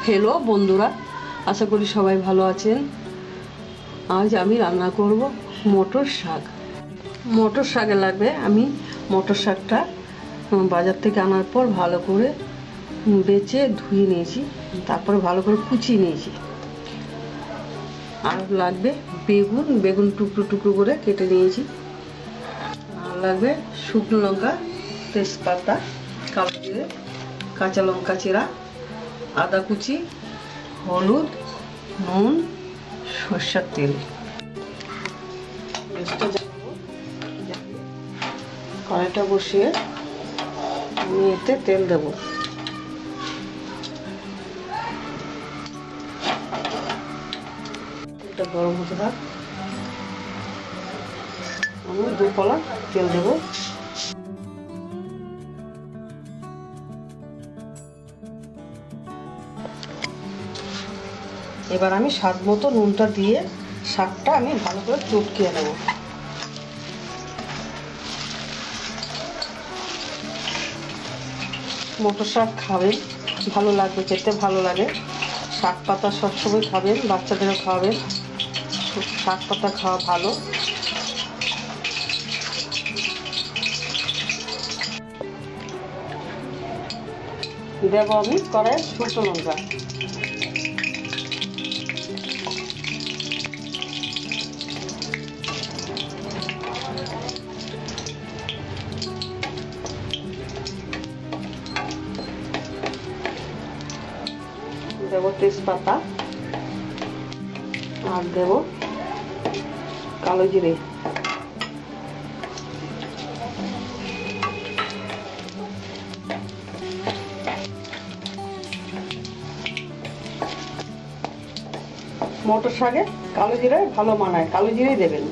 Hello বন্ধুরা, আশা করি সবাই ভালো আছেন। আজ আমি রান্না করব মটর শাক। মটর শাকে লাগবে, আমি মটর শাকটা বাজার থেকে আনার পর ভালো করে বেছে ধুয়ে নিয়েছি, তারপরে ভালো করে কুচিয়ে নিয়েছি। আর লাগবে বেগুন টুকরো টুকরো করে কেটে নিয়েছি। আর লাগবে শুকনো লঙ্কা, তেজপাতা, কালো জিরে, কাঁচা লঙ্কা চিরা, আদা কুচি, হলুদ, নুন, সরষের তেল। কড়াইটা বসিয়ে আমি এতে তেল দেব। এটা গরম হতে থাক, আমি 2 কলা তেল দেব। এবার আমি স্বাদ মতো নুনটা দিয়ে শাকটা আমি ভালো করে চটকিয়ে নেব। মটর শাক খাবেন, ভালো লাগবে, খেতে ভালো লাগে। শাক পাতা সবসময় খাবেন, বাচ্চাদেরও খাওয়াবেন। শাক পাতা খাওয়া ভালো। দেব আমি কড়াইয়ে শুকনো লঙ্কা, দেব তেজপাতা, আর দেব কালো জিরে। মটর শাকে কালো জিরে ভালো মানায়, কালো জিরেই দেবেন।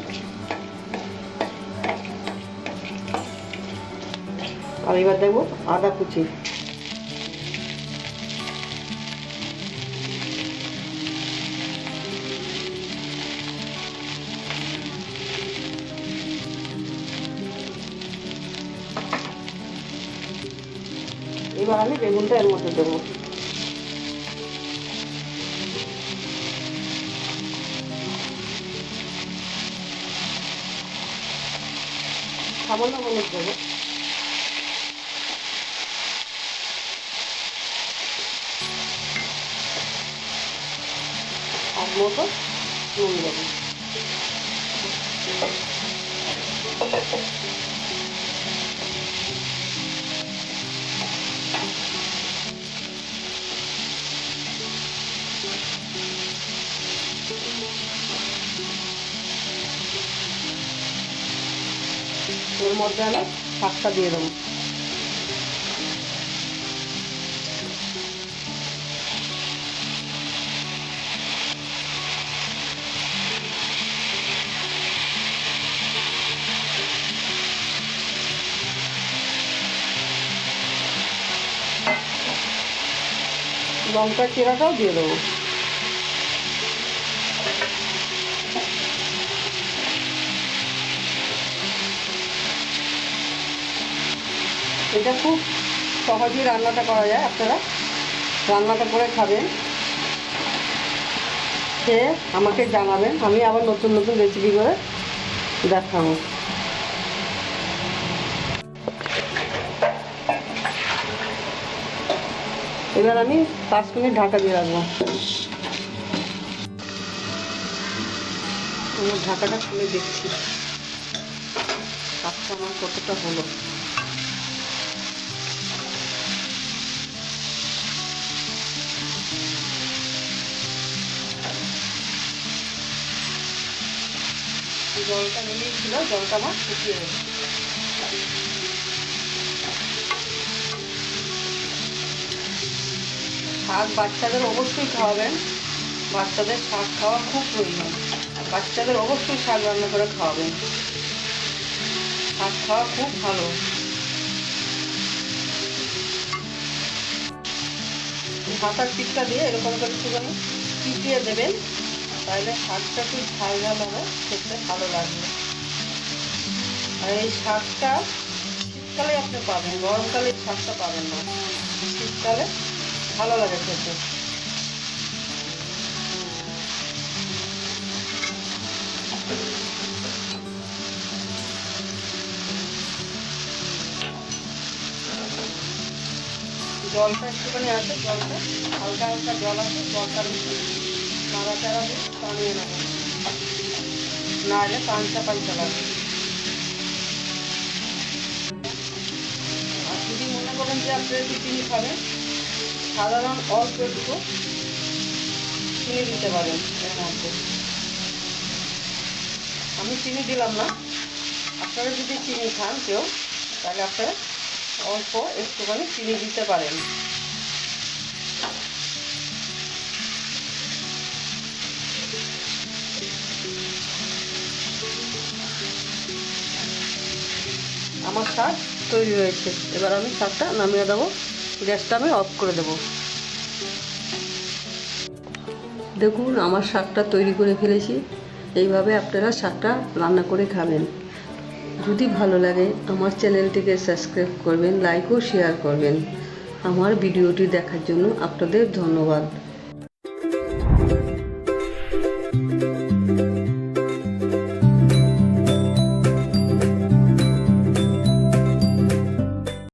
আর এবার দেব আদা কুচি, এবার আমি বেগুনটা এর মধ্যে দেবো। সামান্য হলুদ দেবো, আর মতো নুন দেবো। এর মধ্যে আমি শাকটা দিয়ে দেবো। লঙ্কা চিরাটাও দিয়ে দেবো। এটা খুব সহজেই রান্নাটা করা যায়, আপনারা রান্নাটা করে খাবেন, খেয়ে আমাকে জানাবেন, আমি আবার নতুন নতুন রেসিপি করে দেখাবো। এবার আমি 5 মিনিট ঢাকা দিয়ে রাখবো। আমার ঢাকাটা খুলে দেখছি শাকটা আমার কতটা হলো। জলটা নেমেছিল, জলটা আমার শুকিয়ে গেছে। শাক বাচ্চাদের অবশ্যই খাওয়াবেন, বাচ্চাদের শাক খাওয়া খুব প্রয়োজন। বাচ্চাদের অবশ্যই শাক রান্না করে খাওয়াবেন, শাক খাওয়া খুব ভালো। ভাতার পিঠটা দিয়ে এরকম করে একটুখানি পিটিয়ে দেবেন, তাহলে শাকটা একটু ঝাল ঝাল হবে, খেতে ভালো লাগবে। আর এই শাকটা শীতকালে আপনি পাবেন, গরমকালে এই শাকটা পাবেন না। শীতকালে ভালো লাগে খেতে। জলটা একটুখানি আছে, জলটা হালকা হালকা জল আছে, জলটা বেশি নাড়াচাড়া দিয়ে টানিয়ে নেব, নাহলে পাঞ্চা পাঞ্চা লাগবে। আর যদি মনে করেন যে আপনি একটু চিনি খাবেন, সাধারণ অল্প একটু চিনি দিতে পারেন এর মধ্যে। আমি চিনি দিলাম না, আপনারা যদি চিনি খান কেউ, তাহলে আপনারা অল্প একটুখানি চিনি দিতে পারেন। আমার শাক তৈরি হয়েছে, এবার আমি শাকটা নামিয়ে দেবো, গ্যাসটা আমি অফ করে দেবো। দেখুন আমার শাকটা তৈরি করে ফেলেছি। এইভাবে আপনারা শাকটা রান্না করে খাবেন। যদি ভালো লাগে আমার চ্যানেলটিকে সাবস্ক্রাইব করবেন, লাইক ও শেয়ার করবেন। আমার ভিডিওটি দেখার জন্য আপনাদের ধন্যবাদ।